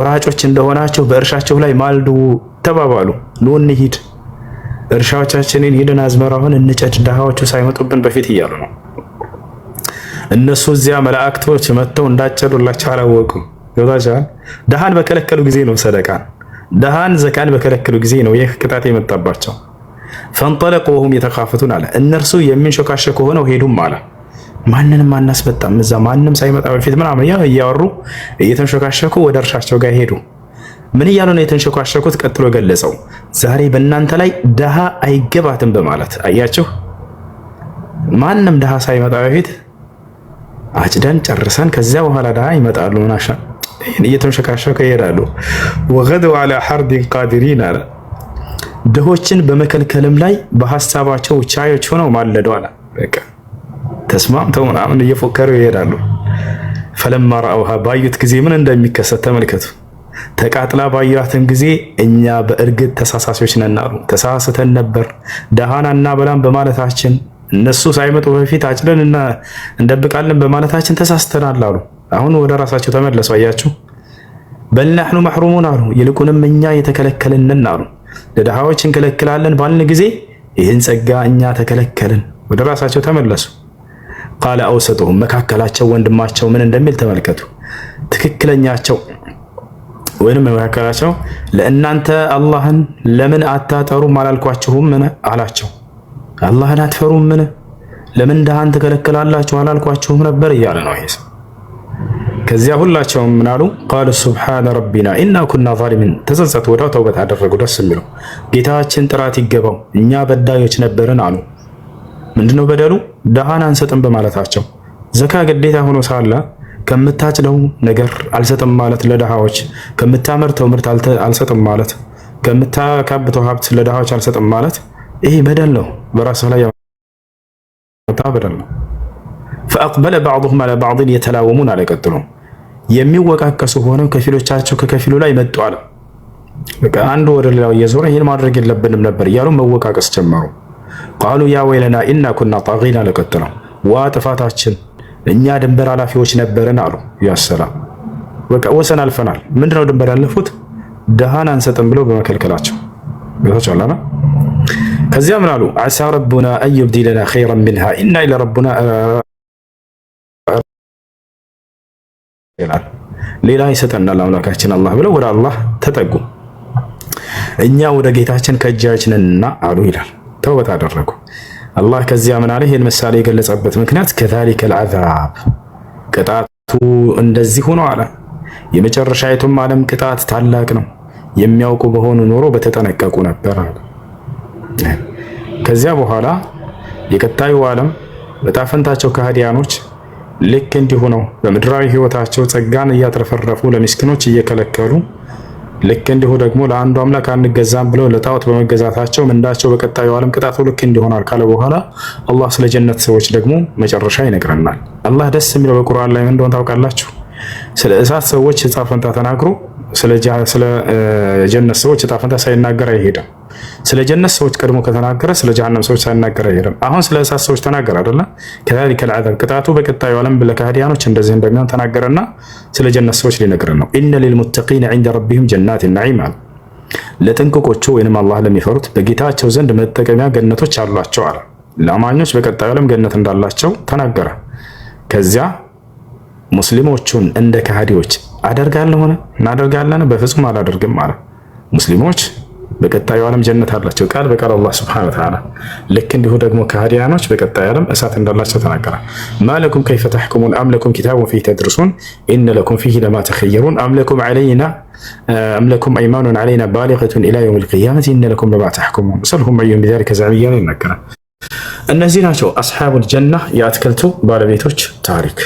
ቆራጮች እንደሆናቸው በእርሻቸው ላይ ማልዱ ተባባሉ። ኑ እንሂድ እርሻዎቻችንን ሄደን አዝመራውን እንጨድ ድሃዎቹ ሳይመጡብን በፊት እያሉ ነው። እነሱ እዚያ መላእክቶች መጥተው እንዳጨዱላቸው አላወቁም። ይወታቻል። ድሃን በከለከሉ ጊዜ ነው ሰደቃን፣ ድሃን ዘካን በከለከሉ ጊዜ ነው ይህ ቅጣት የመጣባቸው። ፈንጠለቁ ወሁም የተካፈቱን አለ። እነርሱ የሚንሾካሸኩ ሆነው ሄዱም አለ። ማንንም አናስመጣም እዛ ማንም ሳይመጣ በፊት ምናምን እያወሩ እየተንሾካሸኩ ወደ እርሻቸው ጋር ሄዱ። ምን እያሉ ነው የተንሾካሸኩት? ቀጥሎ ገለጸው። ዛሬ በእናንተ ላይ ድሃ አይገባትም በማለት አያችሁ። ማንም ድሃ ሳይመጣ በፊት አጭደን ጨርሰን ከዚያ በኋላ ድሃ ይመጣሉ። ምናሻ እየተንሾካሸኩ ይሄዳሉ። ወገደው አላ ሐርዲን ቃዲሪን አለ። ድሆችን በመከልከልም ላይ በሐሳባቸው ቻዮች ሆነው ማለዱ አለ። በቃ ተስማምተው ምናምን እየፎከሩ ይሄዳሉ። ፈለማ ረአውሃ ባዩት ጊዜ ምን እንደሚከሰት ተመልከቱ። ተቃጥላ ባዩትን ጊዜ እኛ በእርግጥ ተሳሳሾች ነን አሉ። ተሳስተን ነበር ድሃን አናበላም በማለታችን እነሱ ሳይመጡ በፊት አጭደን እንደብቃለን በማለታችን ተሳስተናል አሉ። አሁን ወደ ራሳቸው ተመለሱ። አያችሁ። በል ነሕኑ መሕሩሙን አሉ። ይልቁንም እኛ የተከለከልን አሉ። ለድሃዎች እንከለክላለን ባልን ጊዜ ይህን ጸጋ እኛ ተከለከልን። ወደ ራሳቸው ተመለሱ። ቃለ አውሰጡሁም መካከላቸው ወንድማቸው ምን እንደሚል ተመልከቱ። ትክክለኛቸው ወይንም መካከላቸው ለእናንተ አላህን ለምን አታጠሩም አላልኳችሁም ምን አላቸው። አላህን አትፈሩም ምን ለምን ድሃን ትከለክላላችሁ አላልኳችሁም ነበር እያለ ነው ይሄ። ከዚያ ሁላቸውም ምን አሉ? ቃሉ ሱብሓነ ረቢና ኢና ኩና ዛሊሚን ተጸጸቱ። ወዲያው ተውበት አደረጉ። ደስ የሚለው ጌታችን ጥራት ይገባው እኛ በዳዮች ነበርን አሉ። ምንድነው በደሉ? ድሃን አንሰጥም በማለታቸው። ዘካ ግዴታ ሆኖ ሳለ ከምታጭደው ነገር አልሰጥም ማለት ለድሃዎች፣ ከምታመርተው ምርት አልሰጥም ማለት፣ ከምታካብተው ሀብት ለድሃዎች አልሰጥም ማለት ይሄ በደል ነው። በራስህ ላይ ያመጣ በደል ነው። ፈአቅበለ ባዕዱሁም አላ ባዕድን የተላወሙን አለ። ቀጥሎ የሚወቃቀሱ ሆነው ከፊሎቻቸው ከከፊሉ ላይ መጡ አለ። በቃ አንዱ ወደ ሌላው እየዞረ ይህን ማድረግ የለብንም ነበር እያሉ መወቃቀስ ጀመሩ። ቃሉ ያ ወይለና ኢና ኩና ጣጊን አለ። ቀጥሎ ዋ ጥፋታችን እኛ ድንበር ኃላፊዎች ነበርን አሉ። ያሰላም በቃ ወሰን አልፈናል። ምንድነው ድንበር ያለፉት? ድሃን አንሰጥም ብለው በመከልከላቸው ይወታቻላና ከዚያ ምን አሉ? አሳ ረቡና አን ዩብዲለና ኸይረን ሚንሃ ኢና ኢላ ረቡና ሌላ ይሰጠናል አምላካችን አላህ ብለው ወደ አላህ ተጠጉ። እኛ ወደ ጌታችን ከእጃችን ነንና አሉ ይላል። ተውበት አደረጉ። አላህ ከዚያ ምን አለ? ይሄን ምሳሌ የገለጸበት ምክንያት ከዛሊከ አልዓዛብ ቅጣቱ እንደዚህ ሆኖ አለ። የመጨረሻይቱም ዓለም ቅጣት ታላቅ ነው። የሚያውቁ በሆኑ ኖሮ በተጠነቀቁ ነበር አለ። ከዚያ በኋላ የቀጣዩ ዓለም በጣፈንታቸው ከሃዲያኖች ልክ እንዲሁ ነው። በምድራዊ ህይወታቸው ጸጋን እያትረፈረፉ ለምስኪኖች እየከለከሉ ልክ እንዲሁ ደግሞ ለአንዱ አምላክ አንገዛም ብለው ለጣዖት በመገዛታቸው ምንዳቸው በቀጣዩ ዓለም ቅጣቱ ልክ እንዲሆናል ካለ በኋላ አላህ ስለ ጀነት ሰዎች ደግሞ መጨረሻ ይነግረናል። አላህ ደስ የሚለው በቁርአን ላይ ምን እንደሆነ ታውቃላችሁ? ስለ እሳት ሰዎች ዕጣ ፈንታ ተናግሮ ስለ ጀነት ሰዎች ዕጣ ፈንታ ሳይናገር አይሄድም። ስለ ጀነት ሰዎች ቀድሞ ከተናገረ ስለ ጀሃነም ሰዎች ሳይናገር አይሄድም። አሁን ስለ እሳት ሰዎች ተናገረ አይደለ? ከዛሊከ አልዓዛብ ቅጣቱ በቀጣዩ ዓለም ለካህዲያኖች እንደዚህ እንደሚሆን ተናገረና ስለ ጀነት ሰዎች ሊነግረን ነው። ኢነ ሊልሙተቂነ ዒንደ ረቢሂም ጀናት ነዒም አለ። ለጥንቁቆቹ ወይንም አላህ ለሚፈሩት በጌታቸው ዘንድ መጠቀሚያ ገነቶች አሏቸው አለ። ለአማኞች በቀጣዩ ዓለም ገነት እንዳላቸው ተናገረ። ከዚያ ሙስሊሞቹን እንደ ካህዲዎች አደርጋለሁ እናደርጋለን በፍጹም አላደርግም አለ። ሙስሊሞች በቀጣዩ ዓለም ጀነት አላቸው ቃል በቃል አላህ ሱብሓነሁ ወተዓላ። ልክ እንዲሁ ደግሞ ከሃዲያኖች በቀጣዩ ዓለም እሳት እንዳላቸው ተናገረ። ማለኩም ከይፈ ተሕኩሙን አም ለኩም ኪታቡን ፊህ ተድሩሱን ኢነ ለኩም ፊህ ለማ ተኸየሩን አም ለኩም አይማኑን ዐለይና ባሊገቱን ኢላ የውሚል ቂያመቲ ኢነ ለኩም ለማ ተሕኩሙን ሰልሁም አዩሁም ቢዛሊከ ዘዒም ይናገራል። እነዚህ ናቸው አስሓቡል ጀና የአትክልቱ ባለቤቶች ታሪክ።